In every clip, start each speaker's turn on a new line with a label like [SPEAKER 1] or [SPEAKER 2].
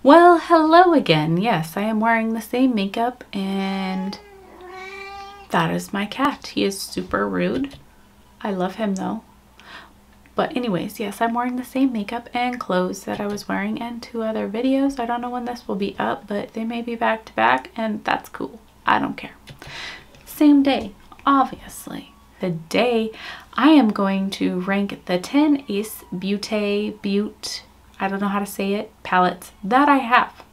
[SPEAKER 1] Well, hello again. Yes, I am wearing the same makeup and that is my cat. He is super rude. I love him though. But anyways, yes, I'm wearing the same makeup and clothes that I was wearing in 2 other videos. I don't know when this will be up, but they may be back to back and that's cool. I don't care. Same day, obviously. The day I am going to rank the 10 Ace Beaute, I don't know how to say it, palettes that I have.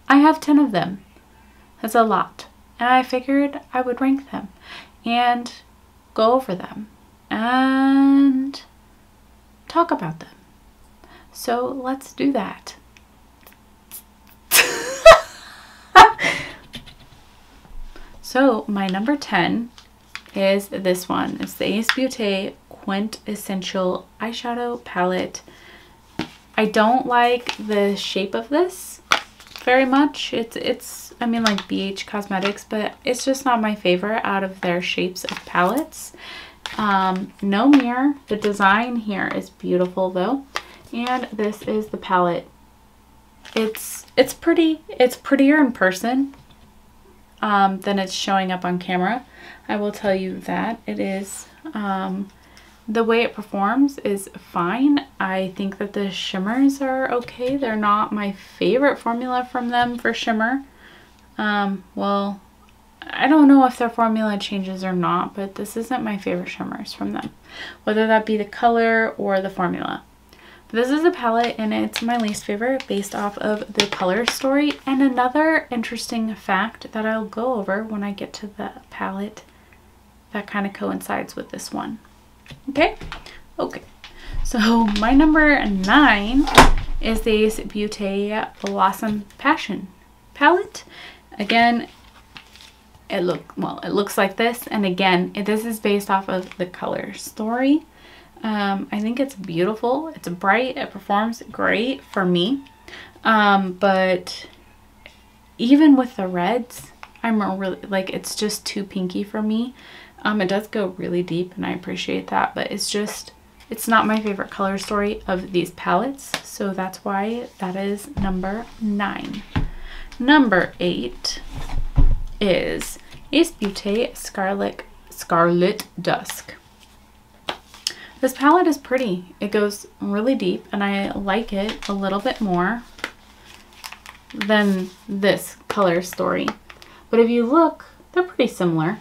[SPEAKER 1] I have 10 of them. That's a lot. And I figured I would rank them and go over them and talk about them. So let's do that. So my number 10 is this one. It's the Ace Beaute Quintessential Eyeshadow Palette. I don't like the shape of this very much. It's I mean, like BH Cosmetics, but it's just not my favorite out of their shapes of palettes. No mirror. The design here is beautiful though. And this is the palette. It's pretty. It's prettier in person than it's showing up on camera. I will tell you that. It is. The way it performs is fine. I think that the shimmers are okay. They're not my favorite formula from them for shimmer. Well, I don't know if their formula changes or not, but this isn't my favorite shimmers from them, whether that be the color or the formula. But this is a palette and it's my least favorite based off of the color story. And another interesting fact that I'll go over when I get to the palette that kind of coincides with this one. Okay. So my number 9 is the Ace Beaute Blossom Passion palette. Again, it looks like this, and again, this is based off of the color story. I think it's beautiful. It's bright. It performs great for me. But even with the reds, I'm really like, it's just too pinky for me. It does go really deep and I appreciate that, but it's not my favorite color story of these palettes. So that's why that is number 9. Number 8 is Ace Beaute Scarlet Dusk. This palette is pretty. It goes really deep and I like it a little bit more than this color story. But if you look, they're pretty similar.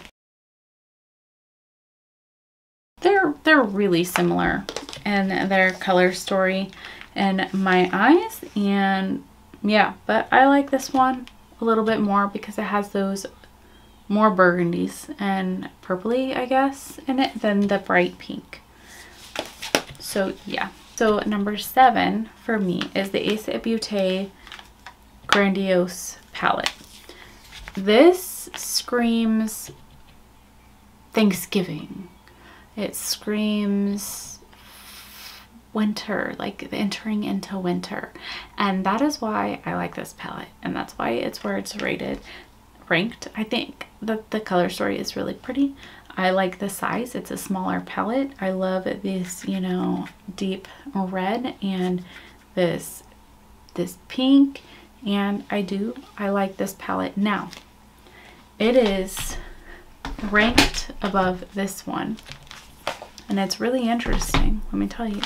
[SPEAKER 1] They're really similar in their color story and my eyes, and yeah, but I like this one a little bit more because it has those more burgundies and purpley, I guess, in it than the bright pink. So yeah. So number 7 for me is the Ace Beaute Grandiose palette. This screams Thanksgiving. It screams winter, like entering into winter. And that is why I like this palette. And that's why it's where it's ranked. I think that the color story is really pretty. I like the size. It's a smaller palette. I love this, you know, deep red and this pink. And I like this palette. Now, it is ranked above this one. And it's really interesting, let me tell you,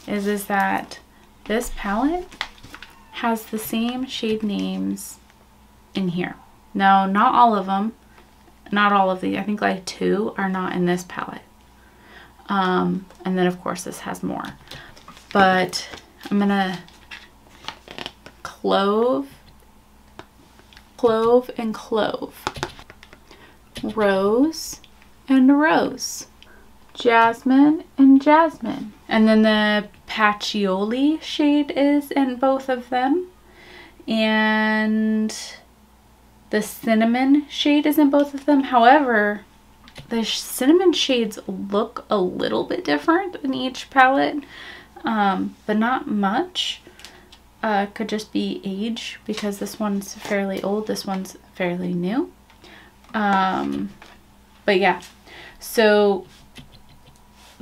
[SPEAKER 1] is that this palette has the same shade names in here. No, not all of them. Not all of these. I think like 2 are not in this palette. And then of course this has more. But I'm gonna clove and clove. Rose and rose. Jasmine and jasmine. And then the patchouli shade is in both of them. And the cinnamon shade is in both of them. However, the cinnamon shades look a little bit different in each palette, but not much. Could just be age because this one's fairly old, this one's fairly new. But yeah, so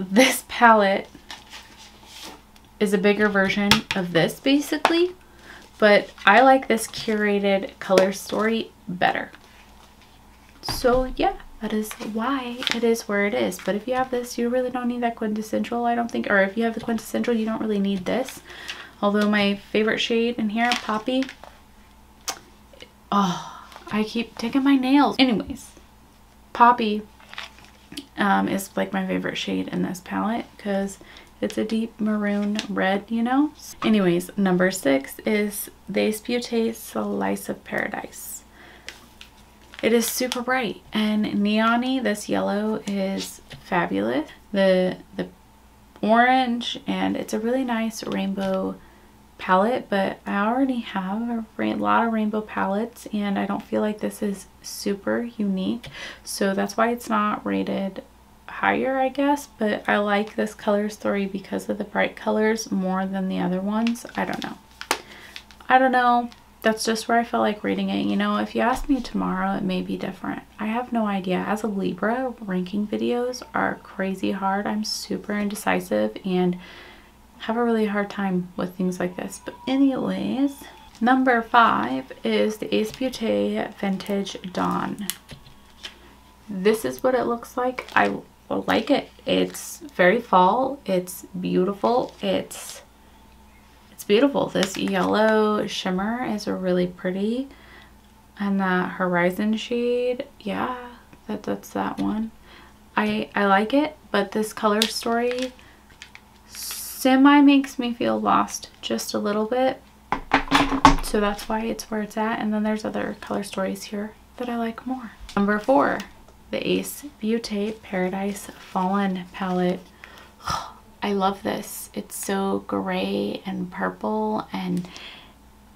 [SPEAKER 1] this palette is a bigger version of this basically. but I like this curated color story better. So yeah, that is why it is where it is. But if you have this, you really don't need that quintessential, I don't think. Or if you have the quintessential, you don't really need this. Although my favorite shade in here, Poppy. Oh, I keep taking my nails. Anyways, Poppy is like my favorite shade in this palette because it's a deep maroon red, you know? Anyways, number 6 is the Ace Beaute Slice of Paradise. It is super bright and neon-y. This yellow is fabulous. The orange, and it's a really nice rainbow palette, but I already have a lot of rainbow palettes and I don't feel like this is super unique, so that's why it's not rated higher, I guess. But I like this color story because of the bright colors more than the other ones. I don't know, that's just where I feel like rating it. You know, if you ask me tomorrow, it may be different. I have no idea. As a Libra, ranking videos are crazy hard. I'm super indecisive and have a really hard time with things like this. But anyways, number 5 is the Ace Beaute Vintage Dawn. This is what it looks like. I like it. It's very fall. It's beautiful. It's beautiful. This yellow shimmer is really pretty. And that horizon shade, yeah, that's that one. I like it, but this color story semi makes me feel lost just a little bit. So that's why it's where it's at. And then there's other color stories here that I like more. Number 4, the Ace Beaute Paradise Fallen palette. I love this. It's so gray and purple, and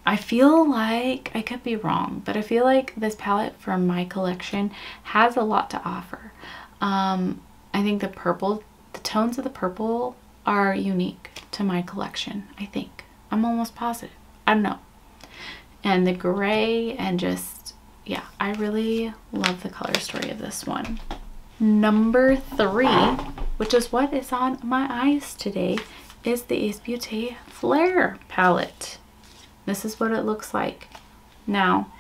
[SPEAKER 1] I feel like, I could be wrong, but I feel like this palette from my collection has a lot to offer. I think the tones of the purple are unique to my collection, I think. I'm almost positive. I don't know. And the gray, and just, yeah, I really love the color story of this one. Number 3, which is what is on my eyes today, is the Ace Beaute Flair palette. This is what it looks like. Now,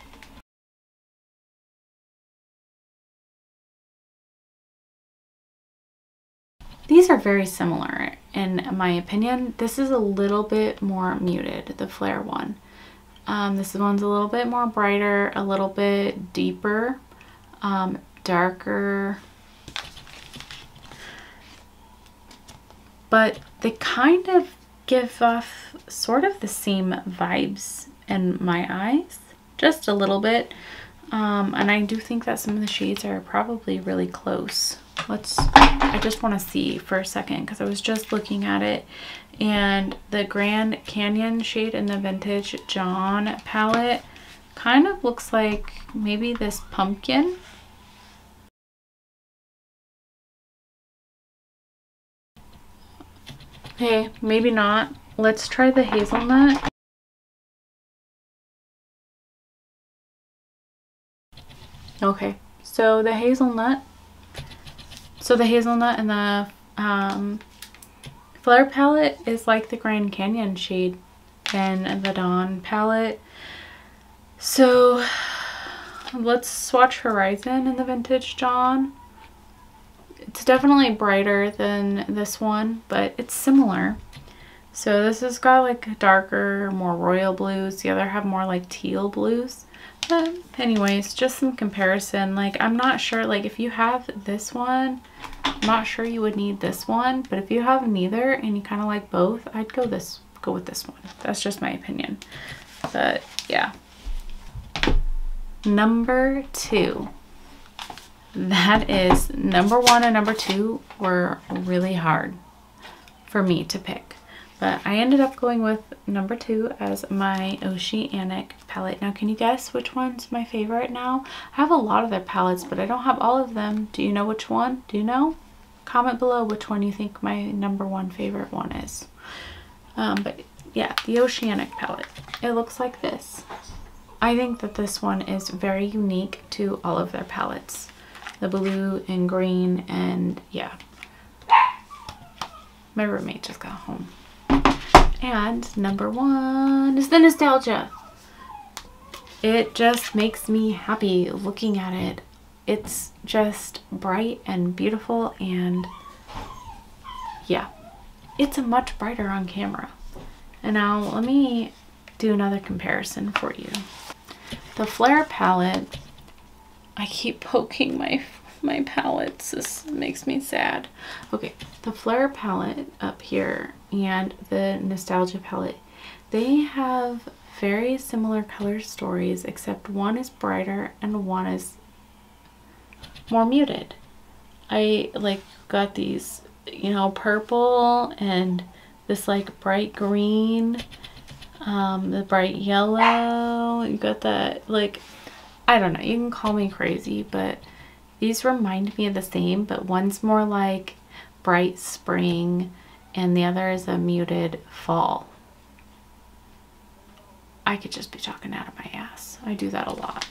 [SPEAKER 1] these are very similar in my opinion. This is a little bit more muted, the Flair one. This one's a little bit more brighter, a little bit deeper, darker. But they kind of give off sort of the same vibes in my eyes, just a little bit. And I do think that some of the shades are probably really close. I just want to see for a second because I was just looking at it. And the Grand Canyon shade in the Vintage Dawn palette kind of looks like maybe this pumpkin. Okay, maybe not. Let's try the hazelnut. Okay, so the hazelnut and the Flair palette is like the Grand Canyon shade in the Dawn palette. So let's swatch Horizon in the Vintage Dawn. It's definitely brighter than this one, but it's similar. So this has got like darker, more royal blues. The other have more like teal blues. But anyways, just some comparison. Like, I'm not sure, like if you have this one, I'm not sure you would need this one. But if you have neither and you kind of like both, I'd go with this one. That's just my opinion. But yeah. Number 2. That is, number 1 and number 2 were really hard for me to pick. But I ended up going with number 2 as my Oceanic palette. Now, can you guess which one's my favorite now? I have a lot of their palettes, but I don't have all of them. Do you know which one? Do you know? Comment below which one you think my number 1 favorite one is. But yeah, the Oceanic palette. It looks like this. I think that this one is very unique to all of their palettes. The blue and green, and yeah. My roommate just got home. And number 1 is the Nostalgia. It just makes me happy looking at it. It's just bright and beautiful, and yeah, it's much brighter on camera. And now let me do another comparison for you. The Flair palette, I keep poking my palettes. This makes me sad. Okay, the Flair palette up here and the Nostalgia palette, they have very similar color stories, except one is brighter and one is more muted. I like got these, you know, purple and this like bright green, the bright yellow. You got that, like, I don't know, you can call me crazy, but these remind me of the same, but one's more like bright spring and the other is a muted fall. I could just be talking out of my ass. I do that a lot.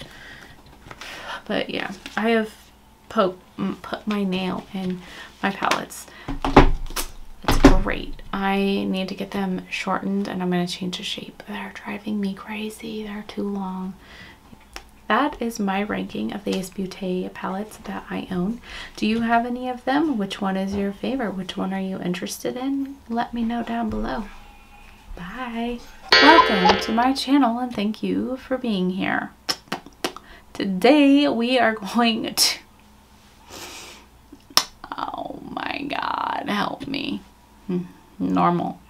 [SPEAKER 1] But yeah, I have put my nail in my palettes. It's great. I need to get them shortened and I'm going to change the shape. They're driving me crazy. They're too long. That is my ranking of the Ace Beaute palettes that I own. Do you have any of them? Which one is your favorite? Which one are you interested in? Let me know down below. Bye. Welcome to my channel and thank you for being here. Today we are going to... Oh my God, help me. Normal.